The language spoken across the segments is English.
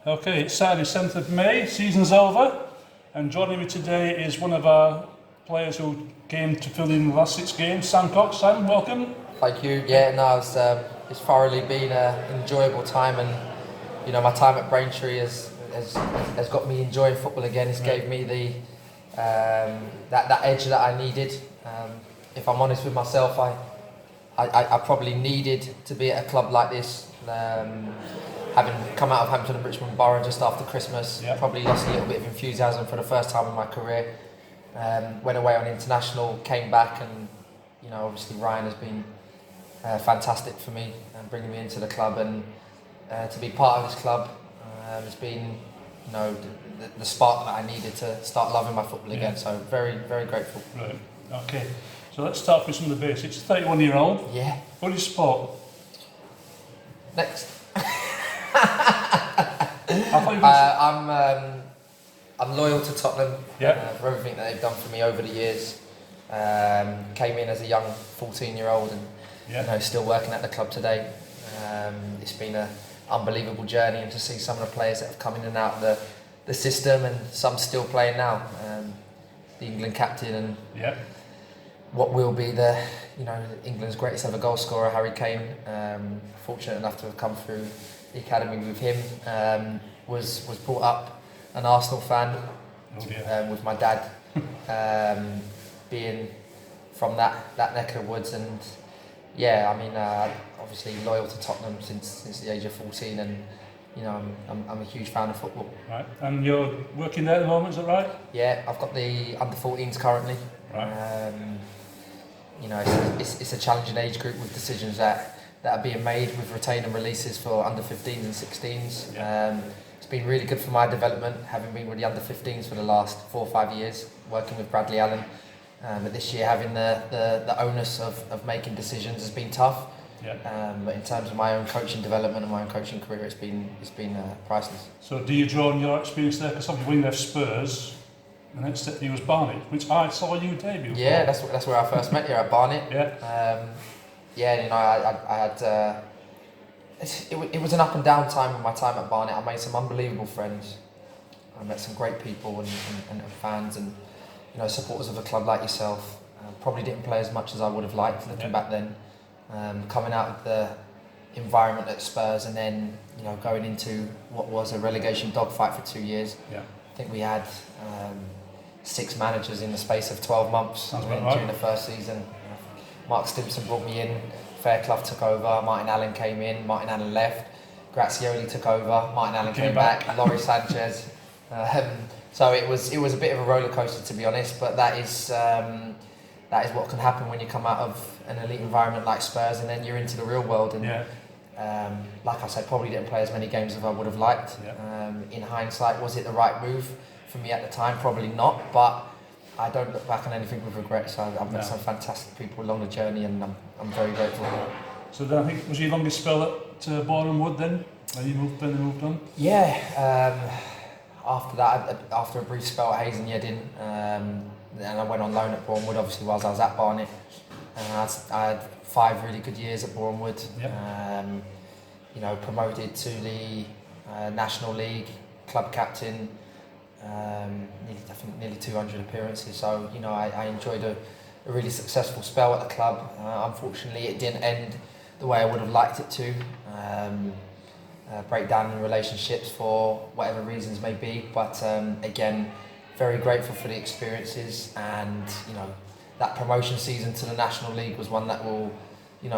Okay, it's Saturday, 7th of May, season's over, and joining me today is one of our players who came to fill in the last 6 games, Sam Cox. Sam, welcome. Thank you. Yeah, no, it's thoroughly been an enjoyable time, and my time at Braintree has got me enjoying football again. It's gave me the that edge that I needed. If I'm honest with myself, I probably needed to be at a club like this. Having come out of Hampton and Richmond Borough just after Christmas, probably lost a little bit of enthusiasm for the first time in my career. Went away on international, came back, and obviously Ryan has been fantastic for me and bringing me into the club, and to be part of this club has been the spark that I needed to start loving my football again. So very, very grateful. Right. Okay. So let's start with some of the basics. 31-year-old. Yeah. What do you support? Next. I'm loyal to Tottenham for everything that they've done for me over the years. Came in as a young 14-year-old and still working at the club today. It's been an unbelievable journey, and to see some of the players that have come in and out of the system, and some still playing now. The England captain and what will be England's greatest ever goal scorer, Harry Kane. Fortunate enough to have come through the academy with him. Was brought up an Arsenal fan with my dad, being from that neck of the woods, and obviously loyal to Tottenham since the age of 14, and I'm a huge fan of football. Right, and you're working there at the moment, is that right? Yeah, I've got the under 14s currently. Right. It's a challenging age group with decisions that are being made with retain and releases for under 15s and 16s. It's been really good for my development, having been with the under 15s for the last 4 or 5 years, working with Bradley Allen. But this year, having the onus of making decisions has been tough. But in terms of my own coaching development and my own coaching career, it's been priceless. So do you draw on your experience there? Because obviously when you left Spurs, the next step for you was Barnet, which I saw you debut. Yeah, that's where I first met you, at Barnet. I had. It was an up and down time in my time at Barnet. I made some unbelievable friends. I met some great people and fans and supporters of a club like yourself. Probably didn't play as much as I would have liked looking back then. Coming out of the environment at Spurs, and then going into what was a relegation dogfight for 2 years. I think we had 6 managers in the space of 12 months during the first season. Mark Stimson brought me in, Fairclough took over, Martin Allen came in, Martin Allen left, Grazioli took over, Martin Allen came back, Laurie Sanchez. So it was a bit of a roller coaster, to be honest, but that is what can happen when you come out of an elite environment like Spurs, and then you're into the real world. And like I said, probably didn't play as many games as I would have liked. In hindsight, was it the right move for me at the time? Probably not, but I don't look back on anything with regret. So I've met some fantastic people along the journey, and I'm very grateful. So then I think, was your longest spell at Boreham Wood then, when you moved on? Yeah, after that, after a brief spell at Hayes and Yeading, and I went on loan at Boreham Wood, obviously, whilst I was at Barnet. And I had 5 really good years at Boreham Wood. Promoted to the National League, club captain, nearly 200 appearances. So I enjoyed a really successful spell at the club. Unfortunately, it didn't end the way I would have liked it to. Breakdown in relationships for whatever reasons may be, but again, very grateful for the experiences, and that promotion season to the National League was one that will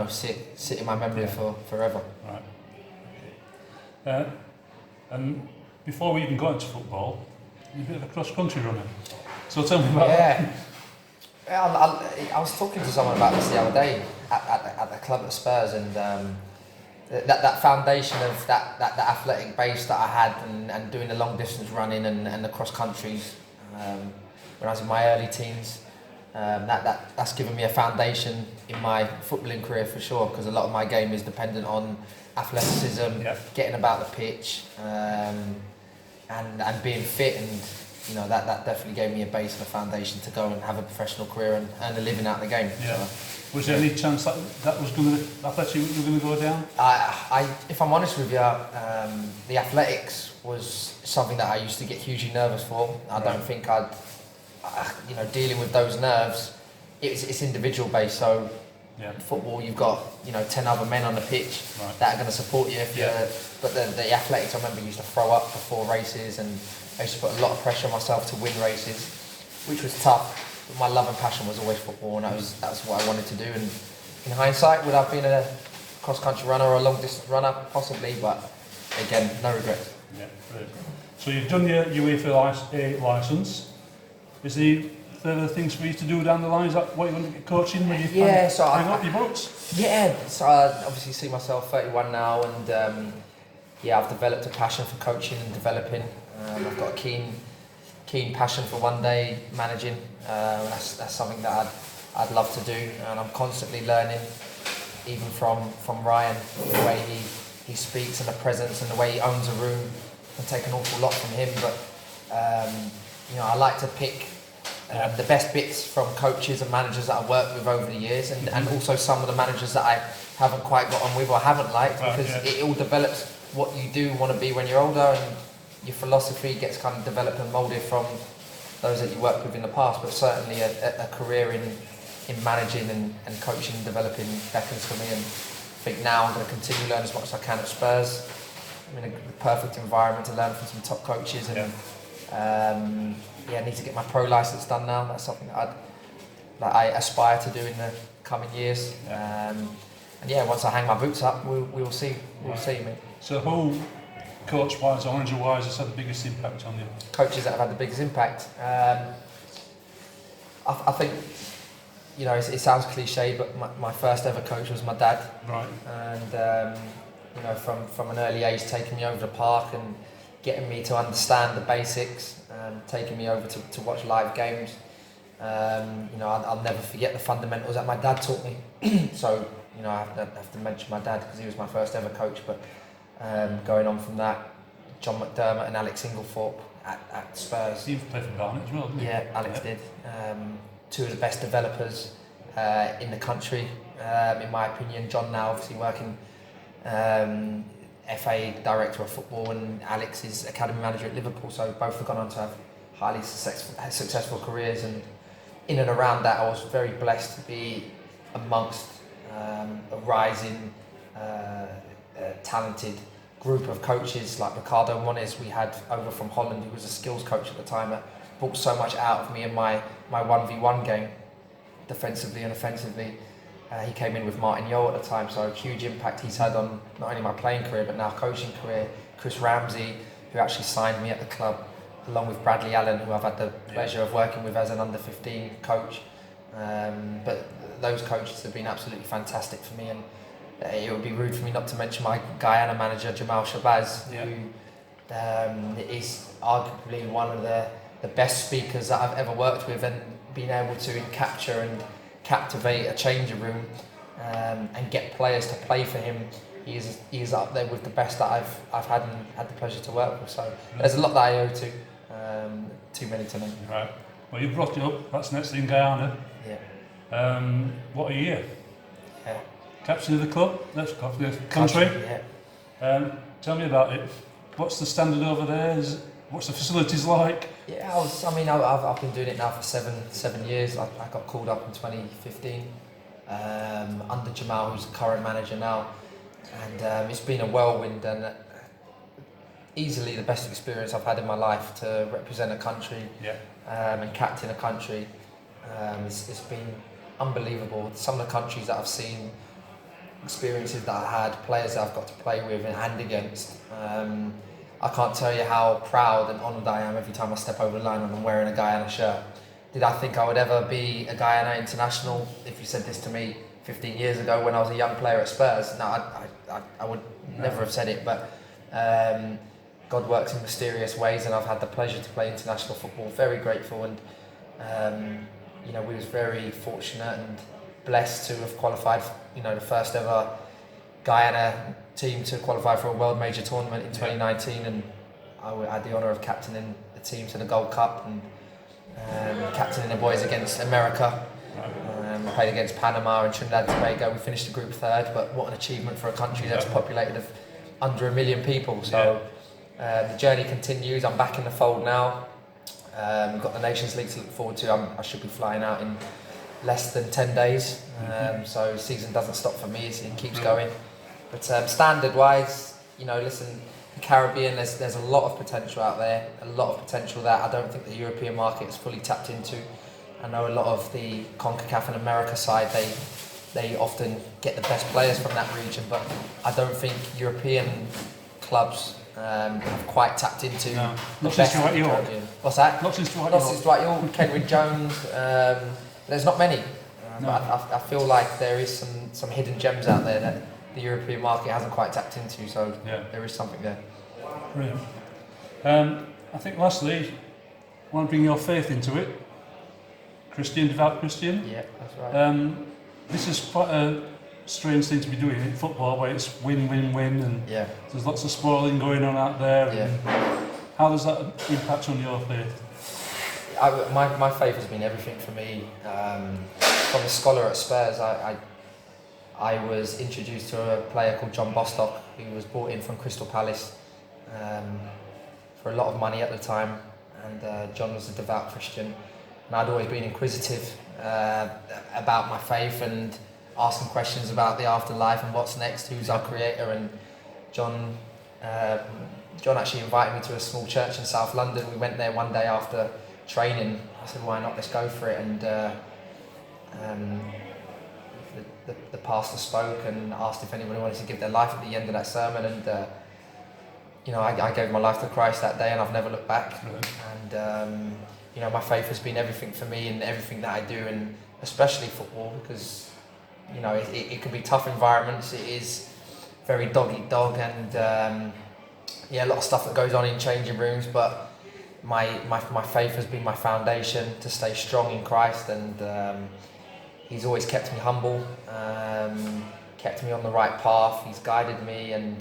sit in my memory for forever. Right. And before we even got into football, you're a bit of a cross-country runner. So tell me about that. I was talking to someone about this the other day at the club at Spurs, and that foundation of that athletic base that I had, and doing the long distance running and the cross countries when I was in my early teens, that's given me a foundation in my footballing career for sure, because a lot of my game is dependent on athleticism, getting about the pitch, and being fit, and you know, that definitely gave me a base and a foundation to go and have a professional career and earn a living out of the game. Yeah. So, Was there any chance that was going to, Athletic you were going to go down? if I'm honest with you, the athletics was something that I used to get hugely nervous for. I don't think you know, dealing with those nerves, it's individual based. So football, you've got, you know, 10 other men on the pitch that are going to support you. But the athletics, I remember, used to throw up before races, and I used to put a lot of pressure on myself to win races, which was tough. But my love and passion was always football, and that's what I wanted to do. And in hindsight, would I have been a cross-country runner or a long-distance runner? Possibly, but again, no regrets. Yeah, brilliant. So you've done your UEFA licence. Is there further things for you to do down the line? Is that what you want to get coaching when you hang up your boots? Yeah, so I obviously see myself 31 now, and I've developed a passion for coaching and developing. I've got a keen passion for one day managing. That's something that I'd love to do, and I'm constantly learning, even from Ryan, the way he speaks and the presence and the way he owns a room. I can take an awful lot from him, but you know, I like to pick the best bits from coaches and managers that I've worked with over the years, and also some of the managers that I haven't quite got on with or haven't liked, because it all develops what you do want to be when you're older, and your philosophy gets kind of developed and moulded from those that you worked with in the past. But certainly a career in managing and coaching and developing beckons for me, and I think now I'm going to continue to learn as much as I can at Spurs. I'm in a perfect environment to learn from some top coaches, and I need to get my pro licence done now. That's something that I aspire to do in the coming years. And once I hang my boots up, we'll see. We'll see, mate. So who, coach-wise or manager-wise, has had the biggest impact on you? Coaches that have had the biggest impact. I think, you know, it sounds cliche, but my first ever coach was my dad. Right. And you know, from an early age, taking me over the park and getting me to understand the basics, taking me over to watch live games. You know, I'll never forget the fundamentals that my dad taught me. So, you know, I have to mention my dad because he was my first ever coach. But going on from that, John McDermott and Alex Inglethorpe at Spurs. He played for Barnet as well, didn't he? Yeah, Alex did. Two of the best developers in the country, in my opinion. John now obviously working FA Director of Football, and Alex is Academy Manager at Liverpool, so both have gone on to have highly successful careers. And in and around that, I was very blessed to be amongst a rising, talented group of coaches like Ricardo Moniz we had over from Holland, who was a skills coach at the time, that brought so much out of me in my 1v1 game, defensively and offensively. He came in with Martin Yeo at the time, so a huge impact he's had on not only my playing career but now coaching career. Chris Ramsey, who actually signed me at the club, along with Bradley Allen, who I've had the pleasure of working with as an under-15 coach. But those coaches have been absolutely fantastic for me, and it would be rude for me not to mention my Guyana manager, Jamal Shabazz, who is arguably one of the best speakers that I've ever worked with, and being able to capture and captivate a changing room and get players to play for him. He is up there with the best that I've had the pleasure to work with. So there's a lot that I owe to, too many to name. Right. Well, you brought it up. That's next in Guyana. Yeah. What a year. Yeah. Captain of the club. Let's go for the country. Yeah. Tell me about it. What's the standard over there? What's the facilities like? Yeah, I've been doing it now for seven years. I got called up in 2015 under Jamal, who's the current manager now, and it's been a whirlwind and easily the best experience I've had in my life to represent a country and captain a country. It's been unbelievable. Some of the countries that I've seen, experiences that I had, players that I've got to play with and against. I can't tell you how proud and honoured I am every time I step over the line and I'm wearing a Guyana shirt. Did I think I would ever be a Guyana international if you said this to me 15 years ago when I was a young player at Spurs? No, I would never have said it, but God works in mysterious ways, and I've had the pleasure to play international football. Very grateful, and you know, we was very fortunate and blessed to have qualified, you know, the first ever Guyana team to qualify for a World Major Tournament in 2019, and I had the honour of captaining the team to the Gold Cup and captaining the boys against America. We played against Panama and Trinidad and Tobago. We finished the group third, but what an achievement for a country that's populated of under 1 million people. So the journey continues. I'm back in the fold now. We've got the Nations League to look forward to. I should be flying out in less than 10 days. So season doesn't stop for me, it keeps going. But standard-wise, you know, listen, the Caribbean, there's a lot of potential out there, a lot of potential that I don't think the European market is fully tapped into. I know a lot of the CONCACAF and America side, they often get the best players from that region, but I don't think European clubs have quite tapped into the best of the Caribbean. What's that? Not since Dwight York, Kenwyne Jones. There's not many, but I feel like there is some hidden gems out there that the European market hasn't quite tapped into, so there is something there. Brilliant. I think lastly, I want to bring your faith into it. Christian, devout Christian. Yeah, that's right. This is quite a strange thing to be doing in football, where it's win, win, win, and there's lots of spoiling going on out there. And how does that impact on your faith? My faith has been everything for me. From a scholar at Spurs, I was introduced to a player called John Bostock, who was brought in from Crystal Palace for a lot of money at the time, and John was a devout Christian. And I'd always been inquisitive about my faith and asking questions about the afterlife and what's next, who's our creator. And John actually invited me to a small church in South London. We went there one day after training. I said, why not, let's go for it. And the pastor spoke and asked if anybody wanted to give their life at the end of that sermon. And you know, I gave my life to Christ that day, and I've never looked back. And you know, my faith has been everything for me in everything that I do, and especially football, because you know it can be tough environments. It is very dog eat dog, and a lot of stuff that goes on in changing rooms. But my faith has been my foundation to stay strong in Christ, and He's always kept me humble, kept me on the right path. He's guided me, and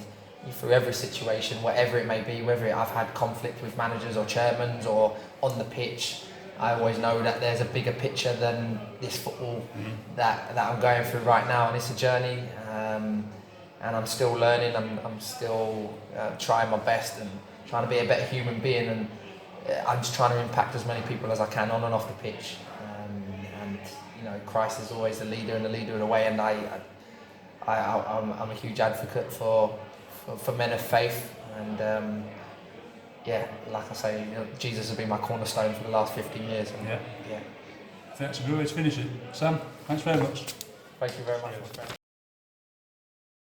through every situation, whatever it may be, whether I've had conflict with managers or chairmen or on the pitch, I always know that there's a bigger picture than this football that I'm going through right now, and it's a journey, and I'm still learning. I'm still trying my best and trying to be a better human being, and I'm just trying to impact as many people as I can on and off the pitch. And you know, Christ is always the leader and the leader of the way, and I'm a huge advocate for men of faith, and like I say, you know, Jesus has been my cornerstone for the last 15 years. And, I think that's a good way to finish it. Sam, thanks very much. Thank you very much, my friend.